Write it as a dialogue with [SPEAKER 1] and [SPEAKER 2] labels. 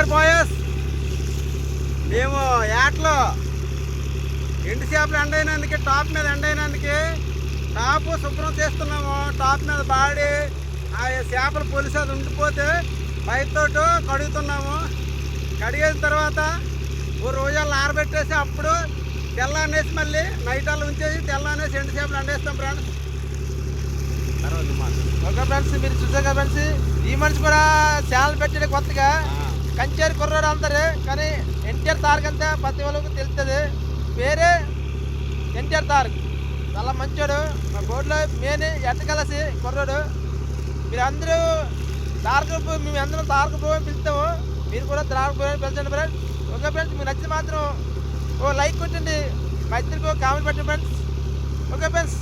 [SPEAKER 1] చూసారు బాయస్, మేము ఏట్లో ఎండు చేపలు ఎండైనందుకు టాప్ మీద ఎండైనందుకు టాపు శుభ్రం చేస్తున్నాము. టాప్ మీద బాడి ఆ చేపల పొలిసి అది ఉండిపోతే బయటతో కడుగుతున్నాము. కడిగిన తర్వాత ఓ రోజాలు ఆరబెట్టేసి అప్పుడు తెల్లనేసి మళ్ళీ నైట్ అలా ఉంచేసి తెల్లనేసి ఎండు చేపలు ఎండేస్తాం ఫ్రెండ్స్.
[SPEAKER 2] ఓకే ఫ్రెండ్స్, మీరు చూసారు కదా ఫ్రెండ్స్, ఈ మనిషి కూడా ఛానల్ పెట్టాడు కొత్తగా. కంచేరు కుర్రాడు అంటారు కానీ ఎన్టీఆర్ తారక్ అంతా ప్రతి వాళ్ళకి తెలుస్తుంది. పేరే ఎన్టీఆర్ తారక్, చాలా మంచోడు. మా బోర్డులో మెయిన్ ఎట్టకలసి కుర్రాడు. మీరు అందరూ మేము అందరం తారక బ్రో అని పిలుస్తాము, మీరు కూడా తారక బ్రో అని పిలిచండి ఫ్రెండ్స్. ఓకే ఫ్రెండ్స్, మీకు నచ్చితే మాత్రం ఓ లైక్ కొట్టండి, మా ఇద్దరికి కామెంట్ పెట్టండి ఫ్రెండ్స్. Okay friends.